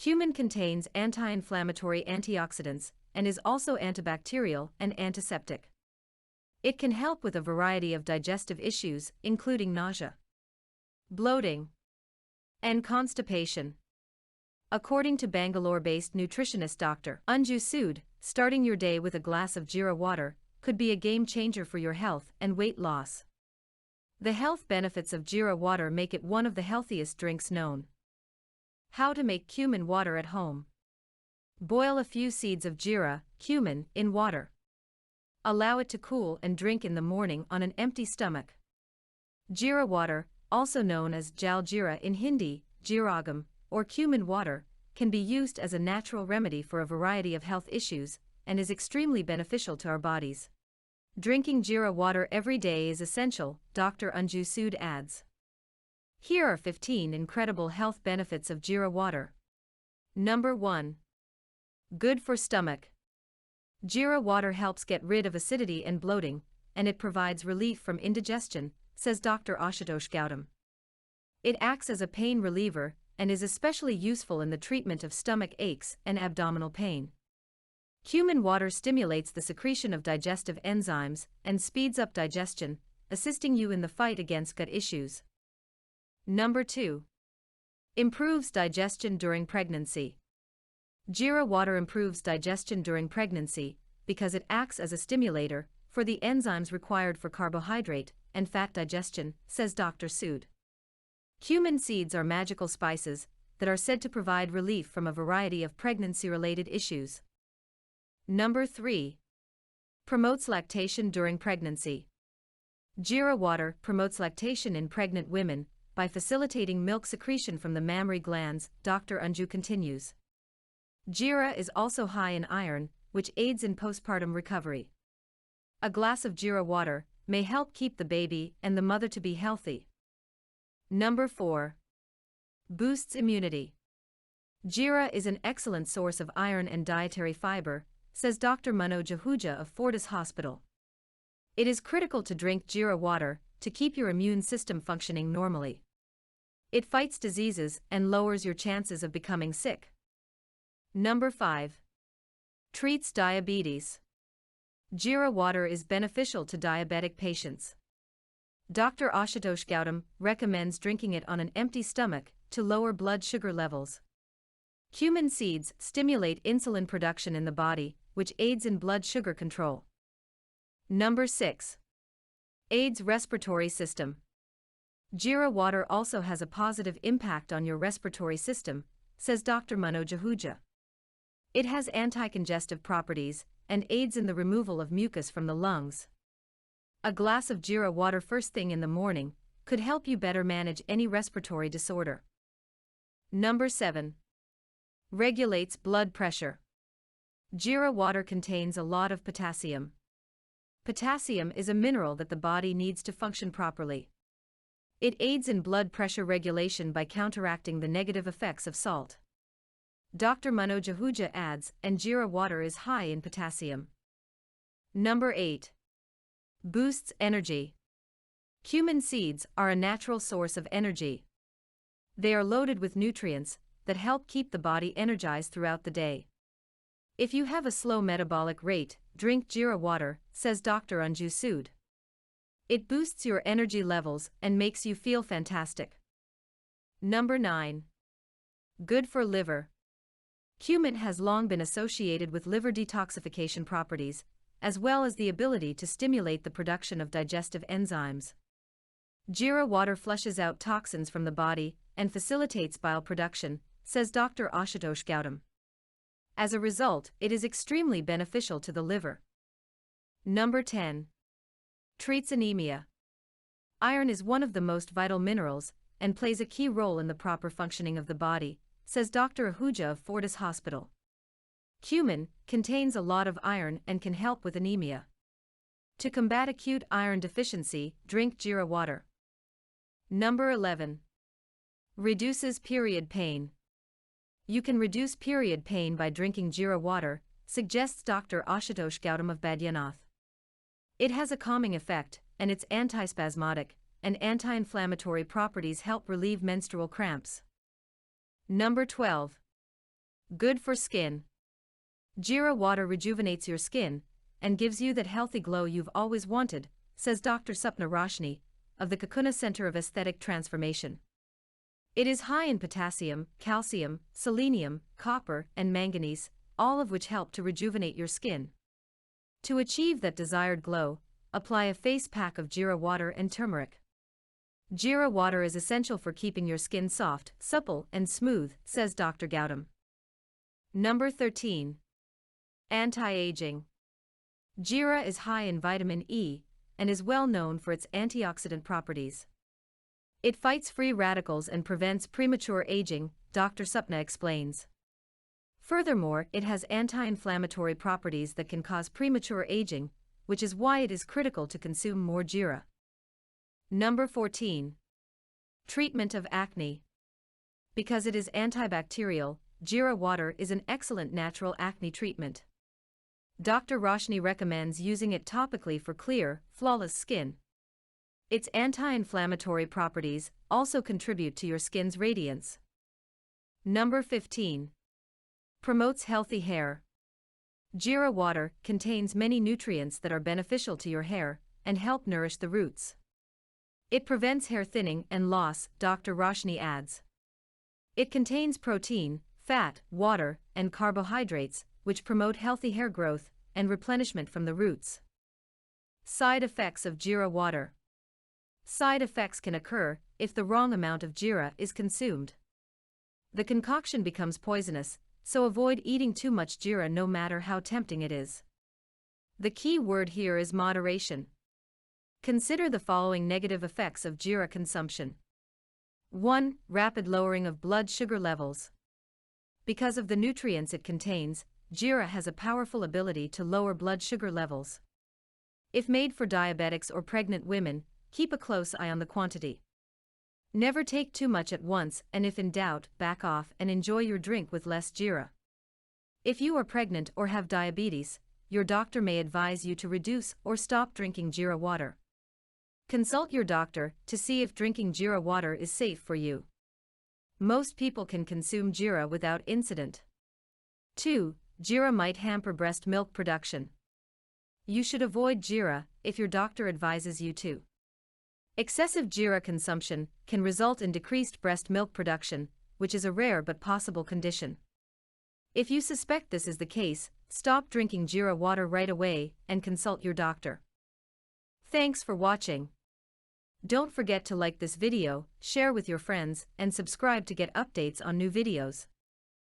Cumin contains anti-inflammatory antioxidants and is also antibacterial and antiseptic. It can help with a variety of digestive issues, including nausea, bloating, and constipation. According to Bangalore-based nutritionist Dr. Anju Sood, starting your day with a glass of Jeera water could be a game changer for your health and weight loss. The health benefits of Jeera water make it one of the healthiest drinks known. How to make cumin water at home. Boil a few seeds of Jeera, cumin, in water. Allow it to cool and drink in the morning on an empty stomach. Jeera water, also known as jal jeera in Hindi, jeeragam, or cumin water, can be used as a natural remedy for a variety of health issues and is extremely beneficial to our bodies. Drinking Jeera water every day is essential, Dr. Anju Sood adds. Here are 15 incredible health benefits of Jeera water. Number 1. Good for stomach. Jeera water helps get rid of acidity and bloating, and it provides relief from indigestion, says Dr. Ashutosh Gautam. It acts as a pain reliever and is especially useful in the treatment of stomach aches and abdominal pain. Cumin water stimulates the secretion of digestive enzymes and speeds up digestion, assisting you in the fight against gut issues. Number 2. Improves digestion during pregnancy. Jeera water improves digestion during pregnancy because it acts as a stimulator for the enzymes required for carbohydrate and fat digestion, says Dr. Sood. Cumin seeds are magical spices that are said to provide relief from a variety of pregnancy-related issues. Number 3. Promotes lactation during pregnancy. Jeera water promotes lactation in pregnant women by facilitating milk secretion from the mammary glands, Dr. Anju continues. Jeera is also high in iron, which aids in postpartum recovery. A glass of Jeera water may help keep the baby and the mother-to-be healthy. Number 4. Boosts immunity. Jeera is an excellent source of iron and dietary fiber, says Dr. Manoj Ahuja of Fortis Hospital. It is critical to drink Jeera water to keep your immune system functioning normally. It fights diseases and lowers your chances of becoming sick. Number 5. Treats diabetes. Jeera water is beneficial to diabetic patients. Dr. Ashutosh Gautam recommends drinking it on an empty stomach to lower blood sugar levels. Cumin seeds stimulate insulin production in the body, which aids in blood sugar control. Number 6. Aids respiratory system. Jeera water also has a positive impact on your respiratory system, says Dr. Manoj Ahuja. It has anti-congestive properties and aids in the removal of mucus from the lungs. A glass of Jeera water first thing in the morning could help you better manage any respiratory disorder. Number 7. Regulates blood pressure. Jeera water contains a lot of potassium. Potassium is a mineral that the body needs to function properly. It aids in blood pressure regulation by counteracting the negative effects of salt. Dr. Manoj Ahuja adds, and Jeera water is high in potassium. Number 8. Boosts energy. Cumin seeds are a natural source of energy. They are loaded with nutrients that help keep the body energized throughout the day. If you have a slow metabolic rate, drink Jeera water, says Dr. Anju Sood. It boosts your energy levels and makes you feel fantastic. Number 9. Good for liver. Cumin has long been associated with liver detoxification properties, as well as the ability to stimulate the production of digestive enzymes. Jeera water flushes out toxins from the body and facilitates bile production, says Dr. Ashutosh Gautam. As a result, it is extremely beneficial to the liver. Number 10. Treats anemia. Iron is one of the most vital minerals and plays a key role in the proper functioning of the body, says Dr. Ahuja of Fortis Hospital. Cumin contains a lot of iron and can help with anemia. To combat acute iron deficiency, drink Jeera water. Number 11. Reduces period pain. You can reduce period pain by drinking Jeera water, suggests Dr. Ashutosh Gautam of Badrinath. It has a calming effect, and its antispasmodic and anti-inflammatory properties help relieve menstrual cramps. Number 12. Good for skin. Jeera water rejuvenates your skin and gives you that healthy glow you've always wanted, says Dr. Sapna Roshni of the Cumin Center of Aesthetic Transformation. It is high in potassium, calcium, selenium, copper, and manganese, all of which help to rejuvenate your skin. To achieve that desired glow, apply a face pack of Jeera water and turmeric. Jeera water is essential for keeping your skin soft, supple, and smooth, says Dr. Gautam. Number 13. Anti-aging. Jeera is high in vitamin E and is well known for its antioxidant properties. It fights free radicals and prevents premature aging, Dr. Sapna explains. Furthermore, it has anti-inflammatory properties that can cause premature aging, which is why it is critical to consume more Jeera. Number 14. Treatment of acne. Because it is antibacterial, Jeera water is an excellent natural acne treatment. Dr. Roshni recommends using it topically for clear, flawless skin. Its anti-inflammatory properties also contribute to your skin's radiance. Number 15. Promotes healthy hair. Jeera water contains many nutrients that are beneficial to your hair and help nourish the roots. It prevents hair thinning and loss, Dr. Roshni adds. It contains protein, fat, water, and carbohydrates, which promote healthy hair growth and replenishment from the roots. Side effects of Jeera water. Side effects can occur if the wrong amount of Jeera is consumed. The concoction becomes poisonous, so avoid eating too much Jeera no matter how tempting it is. The key word here is moderation. Consider the following negative effects of Jeera consumption. 1. Rapid lowering of blood sugar levels. Because of the nutrients it contains, Jeera has a powerful ability to lower blood sugar levels. If made for diabetics or pregnant women, keep a close eye on the quantity. Never take too much at once, and if in doubt, back off and enjoy your drink with less Jeera. If you are pregnant or have diabetes, your doctor may advise you to reduce or stop drinking Jeera water. Consult your doctor to see if drinking Jeera water is safe for you. Most people can consume Jeera without incident. 2. Jeera might hamper breast milk production. You should avoid Jeera if your doctor advises you to. Excessive Jeera consumption can result in decreased breast milk production, which is a rare but possible condition. If you suspect this is the case, stop drinking Jeera water right away and consult your doctor. Thanks for watching. Don't forget to like this video, share with your friends, and subscribe to get updates on new videos.